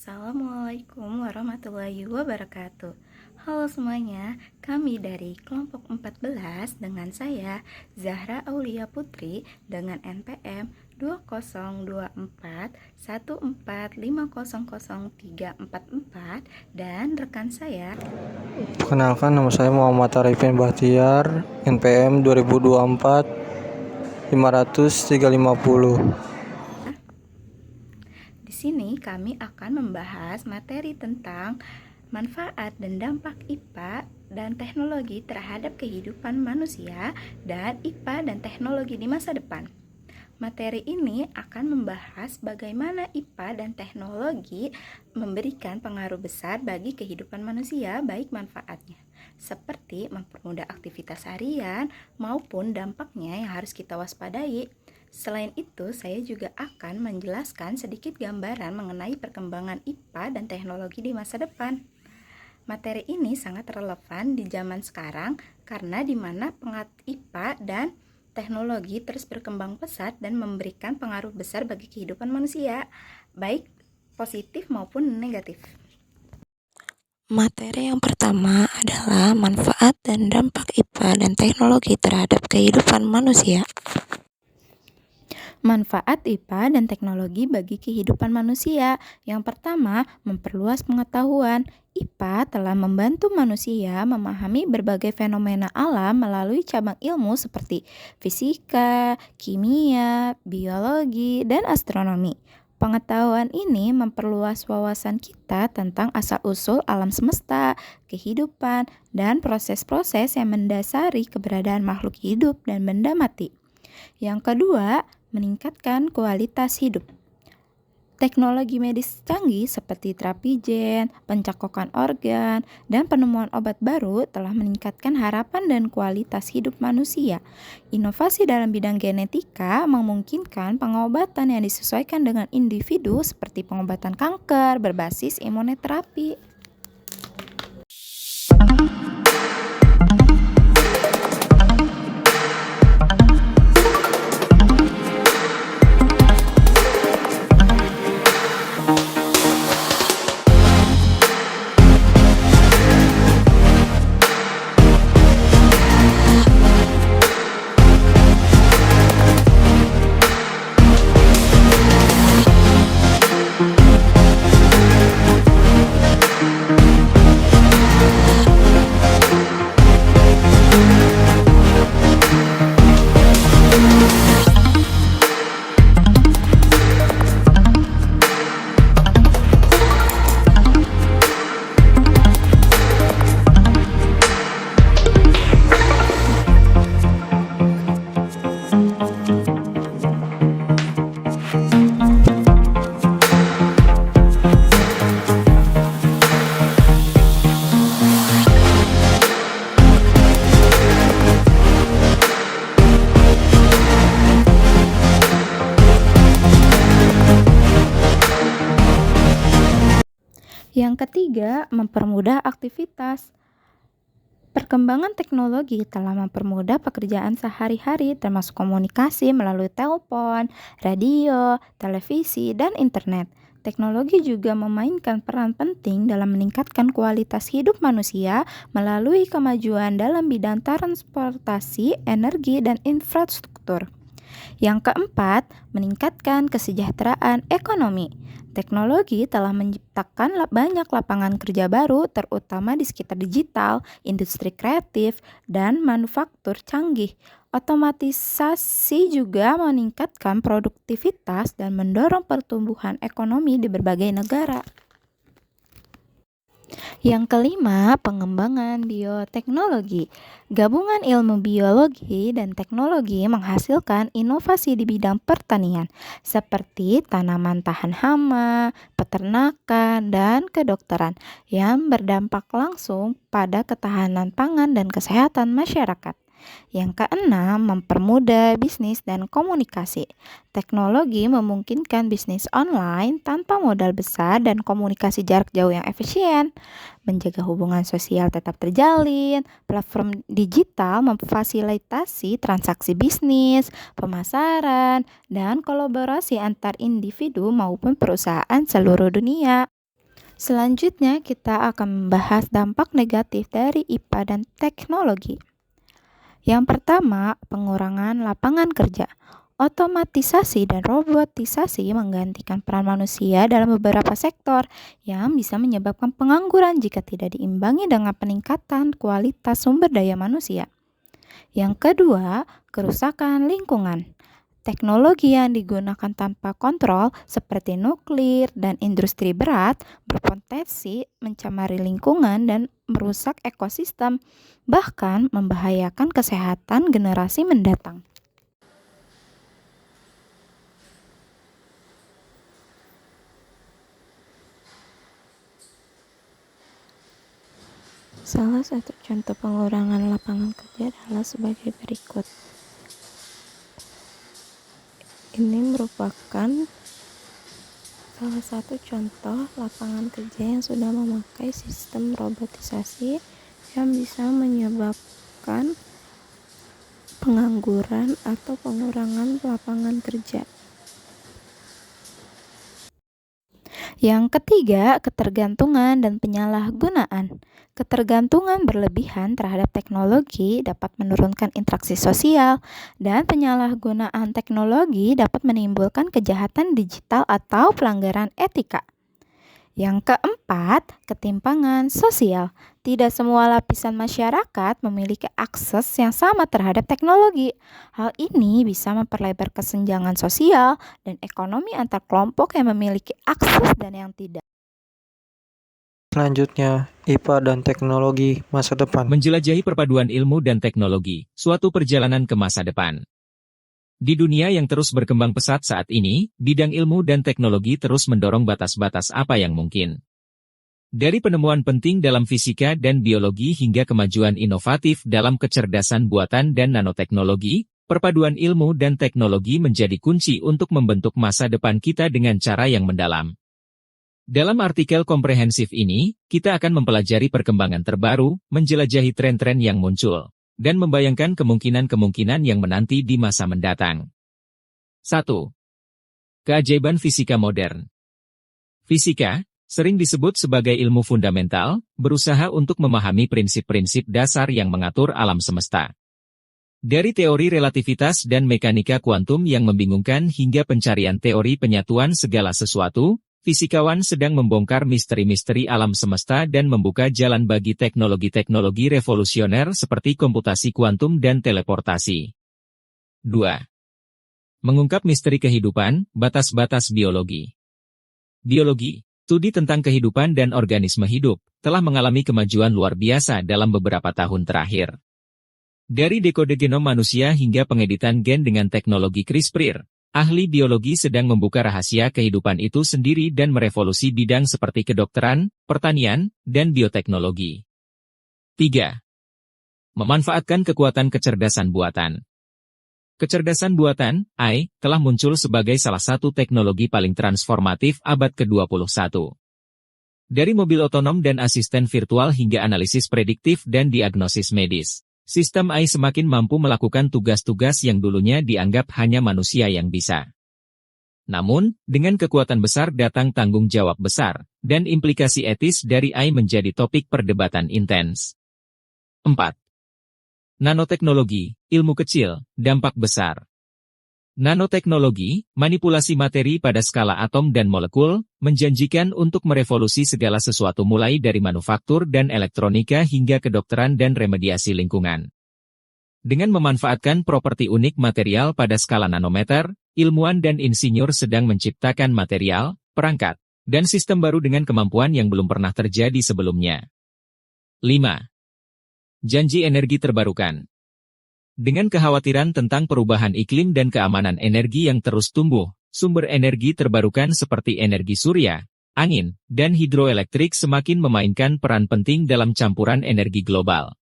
Assalamualaikum warahmatullahi wabarakatuh. Halo semuanya, kami dari kelompok 14 dengan saya Zahra Aulia Putri dengan NPM 202414500344 dan rekan saya. Perkenalkan, nama saya Muhammad Arifin Bahtiar, NPM 2024 500 350. Di sini kami akan membahas materi tentang manfaat dan dampak IPA dan teknologi terhadap kehidupan manusia dan IPA dan teknologi di masa depan. Materi ini akan membahas bagaimana IPA dan teknologi memberikan pengaruh besar bagi kehidupan manusia, baik manfaatnya, seperti mempermudah aktivitas harian maupun dampaknya yang harus kita waspadai. Selain itu, saya juga akan menjelaskan sedikit gambaran mengenai perkembangan IPA dan teknologi di masa depan. Materi ini sangat relevan di zaman sekarang karena di mana IPA dan teknologi terus berkembang pesat dan memberikan pengaruh besar bagi kehidupan manusia, baik positif maupun negatif. Materi yang pertama adalah manfaat dan dampak IPA dan teknologi terhadap kehidupan manusia. Manfaat IPA dan teknologi bagi kehidupan manusia. Yang pertama, memperluas pengetahuan. IPA telah membantu manusia memahami berbagai fenomena alam melalui cabang ilmu seperti fisika, kimia, biologi, dan astronomi. Pengetahuan ini memperluas wawasan kita tentang asal-usul alam semesta, kehidupan, dan proses-proses yang mendasari keberadaan makhluk hidup dan benda mati. Yang kedua, meningkatkan kualitas hidup. Teknologi medis canggih seperti terapi gen, pencakokan organ, dan penemuan obat baru telah meningkatkan harapan dan kualitas hidup manusia. Inovasi dalam bidang genetika memungkinkan pengobatan yang disesuaikan dengan individu seperti pengobatan kanker berbasis imunoterapi. Yang ketiga, mempermudah aktivitas. Perkembangan teknologi telah mempermudah pekerjaan sehari-hari termasuk komunikasi melalui telepon, radio, televisi, dan internet. Teknologi juga memainkan peran penting dalam meningkatkan kualitas hidup manusia melalui kemajuan dalam bidang transportasi, energi, dan infrastruktur. Yang keempat, meningkatkan kesejahteraan ekonomi. Teknologi telah menciptakan banyak lapangan kerja baru, terutama di sekitar digital, industri kreatif, dan manufaktur canggih. Otomatisasi juga meningkatkan produktivitas dan mendorong pertumbuhan ekonomi di berbagai negara. Yang kelima, pengembangan bioteknologi. Gabungan ilmu biologi dan teknologi menghasilkan inovasi di bidang pertanian, seperti tanaman tahan hama, peternakan, dan kedokteran, yang berdampak langsung pada ketahanan pangan dan kesehatan masyarakat. Yang keenam, mempermudah bisnis dan komunikasi. Teknologi memungkinkan bisnis online tanpa modal besar dan komunikasi jarak jauh yang efisien. Menjaga hubungan sosial tetap terjalin. Platform digital memfasilitasi transaksi bisnis, pemasaran, dan kolaborasi antar individu maupun perusahaan seluruh dunia. Selanjutnya, kita akan membahas dampak negatif dari IPA dan teknologi. Yang pertama, pengurangan lapangan kerja. Otomatisasi dan robotisasi menggantikan peran manusia dalam beberapa sektor yang bisa menyebabkan pengangguran jika tidak diimbangi dengan peningkatan kualitas sumber daya manusia. Yang kedua, kerusakan lingkungan. Teknologi yang digunakan tanpa kontrol seperti nuklir dan industri berat berpotensi mencemari lingkungan dan merusak ekosistem, bahkan membahayakan kesehatan generasi mendatang. Salah satu contoh pengurangan lapangan kerja adalah sebagai berikut. Ini merupakan salah satu contoh lapangan kerja yang sudah memakai sistem robotisasi yang bisa menyebabkan pengangguran atau pengurangan lapangan kerja. Yang ketiga, ketergantungan dan penyalahgunaan. Ketergantungan berlebihan terhadap teknologi dapat menurunkan interaksi sosial, dan penyalahgunaan teknologi dapat menimbulkan kejahatan digital atau pelanggaran etika. Yang keempat, ketimpangan sosial. Tidak semua lapisan masyarakat memiliki akses yang sama terhadap teknologi. Hal ini bisa memperlebar kesenjangan sosial dan ekonomi antar kelompok yang memiliki akses dan yang tidak. Selanjutnya, IPA dan teknologi masa depan. Menjelajahi perpaduan ilmu dan teknologi, suatu perjalanan ke masa depan. Di dunia yang terus berkembang pesat saat ini, bidang ilmu dan teknologi terus mendorong batas-batas apa yang mungkin. Dari penemuan penting dalam fisika dan biologi hingga kemajuan inovatif dalam kecerdasan buatan dan nanoteknologi, perpaduan ilmu dan teknologi menjadi kunci untuk membentuk masa depan kita dengan cara yang mendalam. Dalam artikel komprehensif ini, kita akan mempelajari perkembangan terbaru, menjelajahi tren-tren yang muncul, dan membayangkan kemungkinan-kemungkinan yang menanti di masa mendatang. 1. Keajaiban fisika modern. Fisika, sering disebut sebagai ilmu fundamental, berusaha untuk memahami prinsip-prinsip dasar yang mengatur alam semesta. Dari teori relativitas dan mekanika kuantum yang membingungkan hingga pencarian teori penyatuan segala sesuatu, fisikawan sedang membongkar misteri-misteri alam semesta dan membuka jalan bagi teknologi-teknologi revolusioner seperti komputasi kuantum dan teleportasi. 2. Mengungkap misteri kehidupan, batas-batas biologi. Biologi, studi tentang kehidupan dan organisme hidup, telah mengalami kemajuan luar biasa dalam beberapa tahun terakhir. Dari dekode genom manusia hingga pengeditan gen dengan teknologi CRISPR, ahli biologi sedang membuka rahasia kehidupan itu sendiri dan merevolusi bidang seperti kedokteran, pertanian, dan bioteknologi. 3. Memanfaatkan kekuatan kecerdasan buatan. Kecerdasan buatan, AI, telah muncul sebagai salah satu teknologi paling transformatif abad ke-21. Dari mobil otonom dan asisten virtual hingga analisis prediktif dan diagnosis medis. Sistem AI semakin mampu melakukan tugas-tugas yang dulunya dianggap hanya manusia yang bisa. Namun, dengan kekuatan besar datang tanggung jawab besar, dan implikasi etis dari AI menjadi topik perdebatan intens. 4. Nanoteknologi, ilmu kecil, dampak besar. Nanoteknologi, manipulasi materi pada skala atom dan molekul, menjanjikan untuk merevolusi segala sesuatu mulai dari manufaktur dan elektronika hingga kedokteran dan remediasi lingkungan. Dengan memanfaatkan properti unik material pada skala nanometer, ilmuwan dan insinyur sedang menciptakan material, perangkat, dan sistem baru dengan kemampuan yang belum pernah terjadi sebelumnya. 5. Janji energi terbarukan. Dengan kekhawatiran tentang perubahan iklim dan keamanan energi yang terus tumbuh, sumber energi terbarukan seperti energi surya, angin, dan hidroelektrik semakin memainkan peran penting dalam campuran energi global.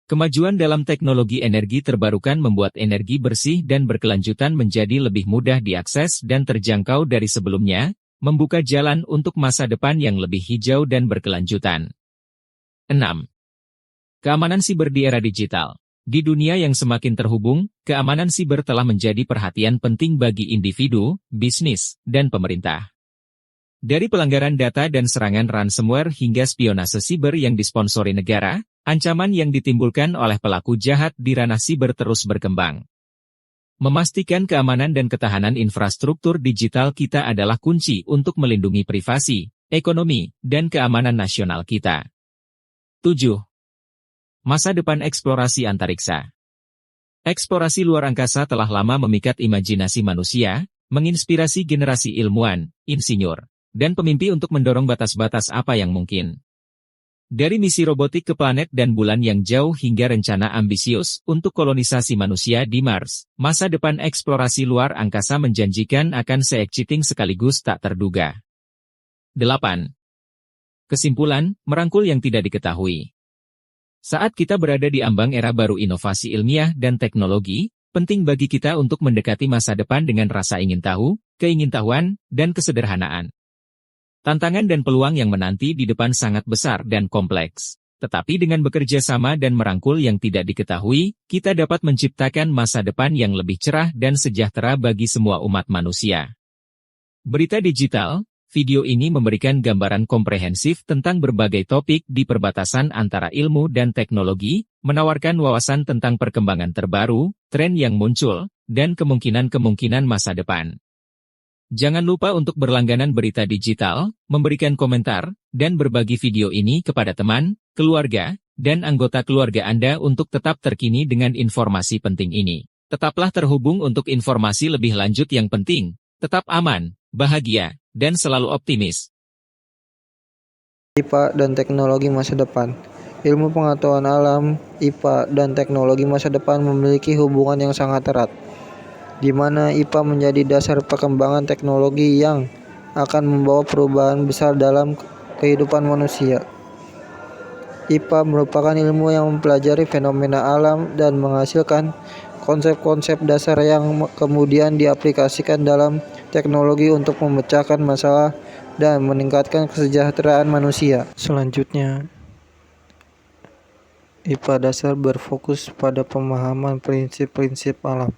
Kemajuan dalam teknologi energi terbarukan membuat energi bersih dan berkelanjutan menjadi lebih mudah diakses dan terjangkau dari sebelumnya, membuka jalan untuk masa depan yang lebih hijau dan berkelanjutan. 6. Keamanan siber di era digital. Di dunia yang semakin terhubung, keamanan siber telah menjadi perhatian penting bagi individu, bisnis, dan pemerintah. Dari pelanggaran data dan serangan ransomware hingga spionase siber yang disponsori negara, ancaman yang ditimbulkan oleh pelaku jahat di ranah siber terus berkembang. Memastikan keamanan dan ketahanan infrastruktur digital kita adalah kunci untuk melindungi privasi, ekonomi, dan keamanan nasional kita. 7. Masa depan eksplorasi antariksa. Eksplorasi luar angkasa telah lama memikat imajinasi manusia, menginspirasi generasi ilmuwan, insinyur, dan pemimpi untuk mendorong batas-batas apa yang mungkin. Dari misi robotik ke planet dan bulan yang jauh hingga rencana ambisius untuk kolonisasi manusia di Mars, masa depan eksplorasi luar angkasa menjanjikan akan se-exciting sekaligus tak terduga. 8. Kesimpulan, merangkul yang tidak diketahui. Saat kita berada di ambang era baru inovasi ilmiah dan teknologi, penting bagi kita untuk mendekati masa depan dengan rasa ingin tahu, keingintahuan, dan kesederhanaan. Tantangan dan peluang yang menanti di depan sangat besar dan kompleks. Tetapi dengan bekerja sama dan merangkul yang tidak diketahui, kita dapat menciptakan masa depan yang lebih cerah dan sejahtera bagi semua umat manusia. Berita digital, video ini memberikan gambaran komprehensif tentang berbagai topik di perbatasan antara ilmu dan teknologi, menawarkan wawasan tentang perkembangan terbaru, tren yang muncul, dan kemungkinan-kemungkinan masa depan. Jangan lupa untuk berlangganan berita digital, memberikan komentar, dan berbagi video ini kepada teman, keluarga, dan anggota keluarga Anda untuk tetap terkini dengan informasi penting ini. Tetaplah terhubung untuk informasi lebih lanjut yang penting. Tetap aman, bahagia, dan selalu optimis. IPA dan teknologi masa depan. Ilmu pengetahuan alam, IPA, dan teknologi masa depan memiliki hubungan yang sangat erat, di mana IPA menjadi dasar perkembangan teknologi yang akan membawa perubahan besar dalam kehidupan manusia. IPA merupakan ilmu yang mempelajari fenomena alam dan menghasilkan konsep-konsep dasar yang kemudian diaplikasikan dalam teknologi untuk memecahkan masalah dan meningkatkan kesejahteraan manusia. Selanjutnya, IPA dasar berfokus pada pemahaman prinsip-prinsip alam.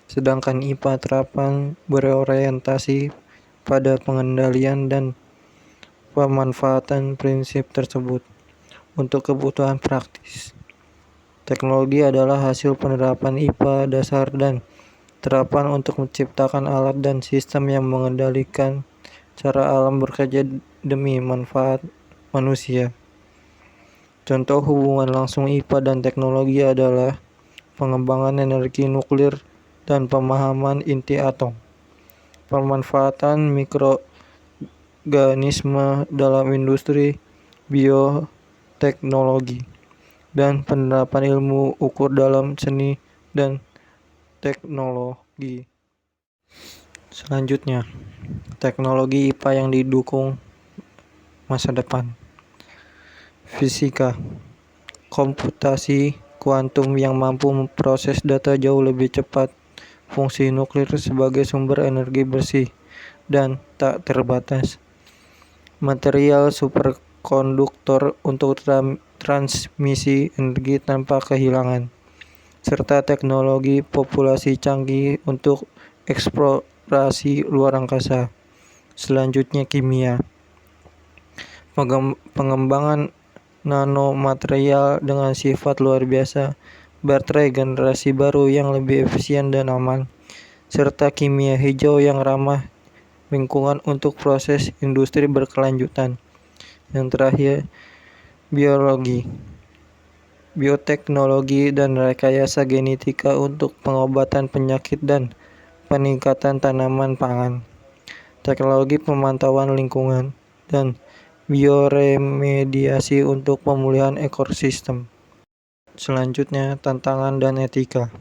Sedangkan IPA terapan berorientasi pada pengendalian dan pemanfaatan prinsip tersebut untuk kebutuhan praktis. Teknologi adalah hasil penerapan IPA dasar dan terapan untuk menciptakan alat dan sistem yang mengendalikan cara alam bekerja demi manfaat manusia. Contoh hubungan langsung IPA dan teknologi adalah pengembangan energi nuklir dan pemahaman inti atom, pemanfaatan mikroorganisme dalam industri bioteknologi, dan penerapan ilmu ukur dalam seni dan teknologi. Selanjutnya, teknologi IPA yang didukung masa depan. Fisika, komputasi kuantum yang mampu memproses data jauh lebih cepat, fungsi nuklir sebagai sumber energi bersih dan tak terbatas, material superkonduktor untuk transmisi energi tanpa kehilangan, serta teknologi populasi canggih untuk eksplorasi luar angkasa. Selanjutnya, kimia, pengembangan nanomaterial dengan sifat luar biasa, baterai generasi baru yang lebih efisien dan aman, serta kimia hijau yang ramah lingkungan untuk proses industri berkelanjutan. Yang terakhir, biologi, bioteknologi dan rekayasa genetika untuk pengobatan penyakit dan peningkatan tanaman pangan, teknologi pemantauan lingkungan, dan bioremediasi untuk pemulihan ekosistem. Selanjutnya, tantangan dan etika.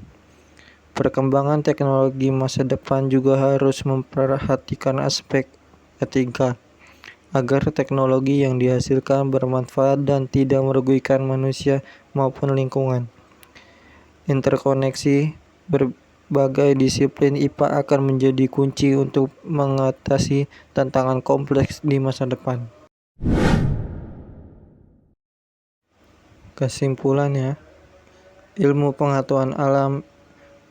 Perkembangan teknologi masa depan juga harus memperhatikan aspek etika, agar teknologi yang dihasilkan bermanfaat dan tidak merugikan manusia maupun lingkungan. Interkoneksi berbagai disiplin IPA akan menjadi kunci untuk mengatasi tantangan kompleks di masa depan. Kesimpulannya, ilmu pengetahuan alam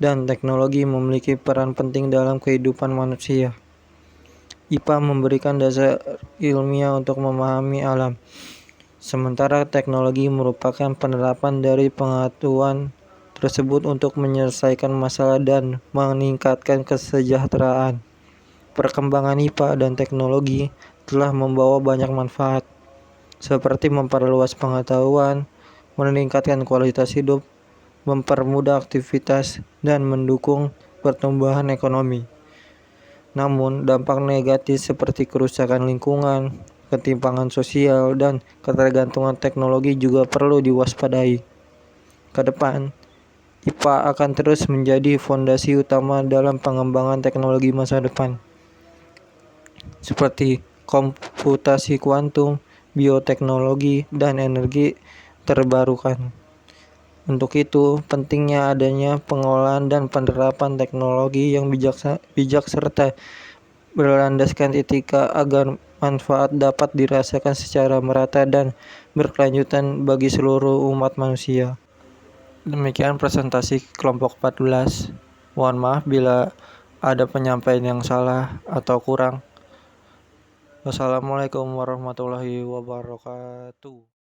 dan teknologi memiliki peran penting dalam kehidupan manusia. IPA memberikan dasar ilmiah untuk memahami alam, sementara teknologi merupakan penerapan dari pengetahuan tersebut untuk menyelesaikan masalah dan meningkatkan kesejahteraan. Perkembangan IPA dan teknologi telah membawa banyak manfaat, seperti memperluas pengetahuan, meningkatkan kualitas hidup, mempermudah aktivitas, dan mendukung pertumbuhan ekonomi. Namun, dampak negatif seperti kerusakan lingkungan, ketimpangan sosial, dan ketergantungan teknologi juga perlu diwaspadai. Ke depan, IPA akan terus menjadi fondasi utama dalam pengembangan teknologi masa depan, seperti komputasi kuantum, bioteknologi, dan energi terbarukan. Untuk itu, pentingnya adanya pengolahan dan penerapan teknologi yang bijak serta berlandaskan etika agar manfaat dapat dirasakan secara merata dan berkelanjutan bagi seluruh umat manusia. Demikian presentasi kelompok 14. Mohon maaf bila ada penyampaian yang salah atau kurang. Wassalamualaikum warahmatullahi wabarakatuh.